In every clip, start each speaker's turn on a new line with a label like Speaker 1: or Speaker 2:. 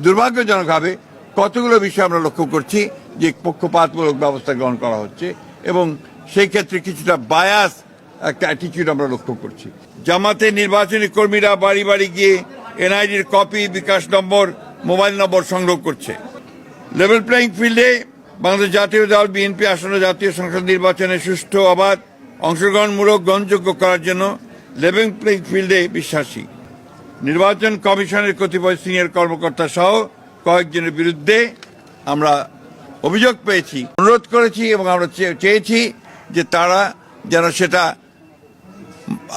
Speaker 1: দুর্ভাগ্যজনকভাবে কতগুলো বিষয় আমরা লক্ষ্য করছি যে পক্ষপাতমূলক ব্যবস্থা গ্রহণ করা হচ্ছে এবং সেই ক্ষেত্রে কিছুটা বায়াস একটা অ্যাটিটিউড আমরা লক্ষ্য করছি। জামাতে নির্বাচনী কর্মীরা বাড়ি বাড়ি গিয়ে এনআইডির কপি, বিকাশ নম্বর, মোবাইল নম্বর সংগ্রহ করছে। লেভেল প্লেয়িং ফিল্ডে বাংলাদেশ জাতীয় দল বিএনপি আসন্ন জাতীয় সংসদ নির্বাচনে সুষ্ঠু, অবাধ, অংশগ্রহণমূলক, গ্রহণযোগ্য করার জন্য লেভেল প্লেয়িং ফিল্ডে বিশ্বাসী। নির্বাচন কমিশনের কতিপয় সিনিয়র কর্মকর্তা সহ কয়েকজনের বিরুদ্ধে আমরা অভিযোগ পেয়েছি, অনুরোধ করেছি এবং আমরা চেয়েছি যে তারা যেন সেটা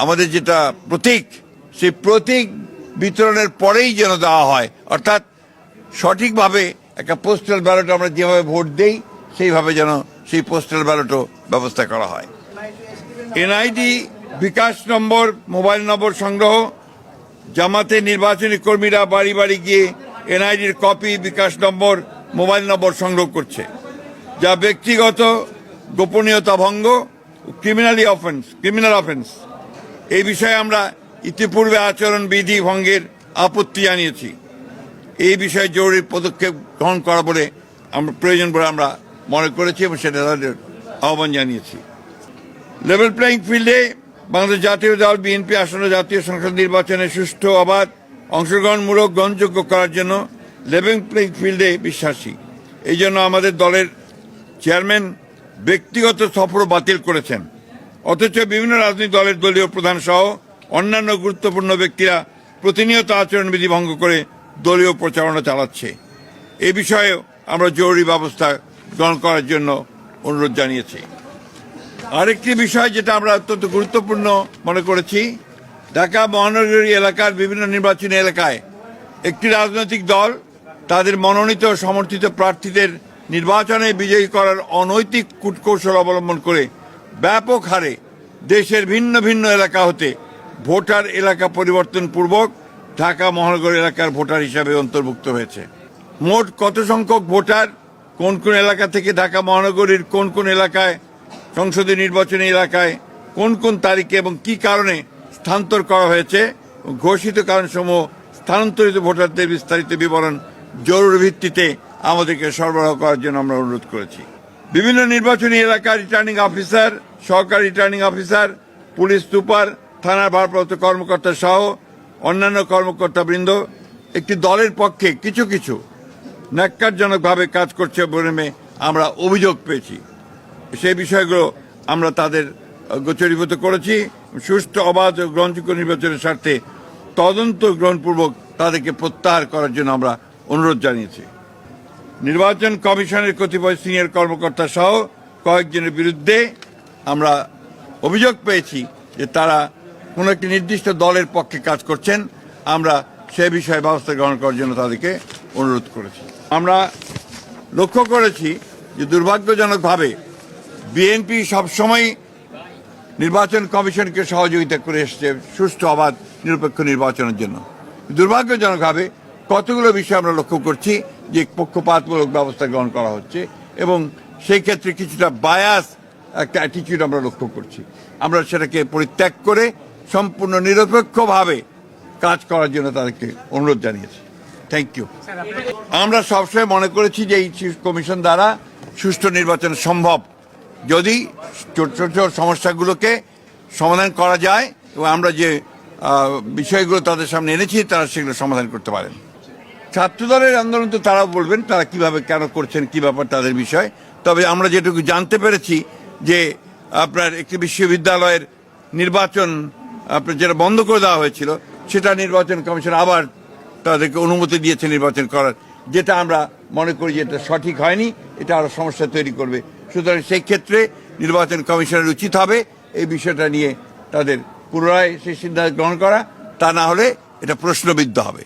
Speaker 1: আমাদের যেটা প্রতীক, সেই প্রতীক বিতরণের পরেই যেন দেওয়া হয়, অর্থাৎ সঠিকভাবে একটা পোস্টাল ব্যালট আমরা যেভাবে ভোট দেই সেইভাবে যেন সেই পোস্টাল ব্যালটও ব্যবস্থা করা হয়। এনআইডি, বিকাশ নম্বর, মোবাইল নম্বর সংগ্রহ। জামাতে নির্বাচনী কর্মীরা বাড়ি বাড়ি গিয়ে এনআইডির কপি, বিকাশ নম্বর, মোবাইল নম্বর সংগ্রহ করছে, যা ব্যক্তিগত গোপনীয়তা ভঙ্গ, ক্রিমিনাল অফেন্স। এই বিষয়ে আমরা ইতিপূর্বে আচরণ বিধি ভঙ্গের আপত্তি জানিয়েছি। এই বিষয়ে জরুরি পদক্ষেপ গ্রহণ করা বলে আমরা প্রয়োজন বলে আমরা মনে করেছি এবং সেটা তাদের আহ্বান জানিয়েছি। লেভেল প্লেয়িং ফিল্ডে বাংলাদেশ জাতীয় দল বিএনপি আসন্ন জাতীয় সংসদ নির্বাচনে সুষ্ঠু, অবাধ, অংশগ্রহণমূলক, গ্রহণযোগ্য করার জন্য লেভেল প্লেয়িং ফিল্ডে বিশ্বাসী। এই জন্য আমাদের দলের চেয়ারম্যান ব্যক্তিগত সফর বাতিল করেছেন, অথচ বিভিন্ন রাজনৈতিক দলের দলীয় প্রধান সহ অন্যান্য গুরুত্বপূর্ণ ব্যক্তিরা প্রতিনিয়ত আচরণবিধি ভঙ্গ করে দলীয় প্রচারণা চালাচ্ছে। এ বিষয়ে আমরা জরুরি ব্যবস্থা গ্রহণ করার জন্য অনুরোধ জানিয়েছি। আরেকটি বিষয় যেটা আমরা অত্যন্ত গুরুত্বপূর্ণ মনে করেছি, ঢাকা মহানগরী এলাকার বিভিন্ন নির্বাচনী এলাকায় একটি রাজনৈতিক দল তাদের মনোনীত সমর্থিত প্রার্থীদের নির্বাচনে বিজয়ী করার অনৈতিক কূটকৌশল অবলম্বন করে ব্যাপক হারে দেশের ভিন্ন ভিন্ন এলাকা হতে ভোটার এলাকা পরিবর্তন পূর্বক ঢাকা মহানগর এলাকার ভোটার হিসাবে অন্তর্ভুক্ত হয়েছে। মোট কত সংখ্যক ভোটার কোন কোন এলাকা থেকে ঢাকা মহানগরীর কোন কোন এলাকায় সংসদীয় নির্বাচনী এলাকায় কোন কোন তারিখে এবং কি কারণে স্থানান্তর করা হয়েছে, ঘোষিত কারণসমূহ স্থানান্তরিত ভোটারদের বিস্তারিত বিবরণ জরুরি ভিত্তিতে আমাদেরকে সরবরাহ করার জন্য আমরা অনুরোধ করেছি। বিভিন্ন নির্বাচনী এলাকার রিটার্নিং অফিসার, সহকারী রিটার্নিং অফিসার, পুলিশ সুপার, থানার ভারপ্রাপ্ত কর্মকর্তা সহ অন্যান্য কর্মকর্তাবৃন্দ একটি দলের পক্ষে কিছু কিছু ন্যাক্কারজনকভাবে কাজ করছে বলে আমরা অভিযোগ পেয়েছি। সেই বিষয়গুলো আমরা তাদের গোচরীভূত করেছি। সুষ্ঠু, অবাধ ও গ্রহণযোগ্য নির্বাচনের স্বার্থে তদন্ত গ্রহণপূর্বক তাদেরকে প্রত্যাহার করার জন্য আমরা অনুরোধ জানিয়েছি। নির্বাচন কমিশনের কতিপয় সিনিয়র কর্মকর্তা সহ কয়েকজনের বিরুদ্ধে আমরা অভিযোগ পেয়েছি যে তারা কোনো একটি নির্দিষ্ট দলের পক্ষে কাজ করছেন। আমরা সে বিষয়ে ব্যবস্থা গ্রহণ করার জন্য তাদেরকে অনুরোধ করেছি। আমরা লক্ষ্য করেছি যে দুর্ভাগ্যজনকভাবে বিএনপি সবসময় নির্বাচন কমিশনকে সহযোগিতা করে এসেছে সুষ্ঠু, অবাধ, নিরপেক্ষ নির্বাচনের জন্য। দুর্ভাগ্যজনকভাবে কতগুলো বিষয় আমরা লক্ষ্য করছি যে পক্ষপাতমূলক ব্যবস্থা গ্রহণ করা হচ্ছে এবং সেই ক্ষেত্রে কিছুটা বায়াস একটা অ্যাটিটিউড আমরা লক্ষ্য করছি। আমরা সেটাকে পরিত্যাগ করে সম্পূর্ণ নিরপেক্ষভাবে কাজ করার জন্য তাদেরকে অনুরোধ জানিয়েছি। Thank you. আমরা সবসময় মনে করেছি যে এই কমিশন দ্বারা সুষ্ঠু নির্বাচন সম্ভব যদি ছোট ছোট সমস্যাগুলোকে সমাধান করা যায় এবং আমরা যে বিষয়গুলো তাদের সামনে এনেছি তারা সেগুলো সমাধান করতে পারেন। ছাত্রদলের আন্দোলন তো তারাও বলবেন তারা কিভাবে কেন করছেন, কি ব্যাপার তাদের বিষয়। তবে আমরা যেটুকু জানতে পেরেছি যে আপনার একটি বিশ্ববিদ্যালয়ের নির্বাচন আপনার যেটা বন্ধ করে দেওয়া হয়েছিল সেটা নির্বাচন কমিশন আবার তাদেরকে অনুমতি দিয়েছে নির্বাচন করার, যেটা আমরা মনে করি যে এটা সঠিক হয়নি, এটা আরো সমস্যা তৈরি করবে। সুতরাং সেই ক্ষেত্রে নির্বাচন কমিশনের উচিত হবে এই বিষয়টা নিয়ে তাদের পুনরায় সেই সিদ্ধান্ত গ্রহণ করা, তা না হলে এটা প্রশ্নবিদ্ধ হবে।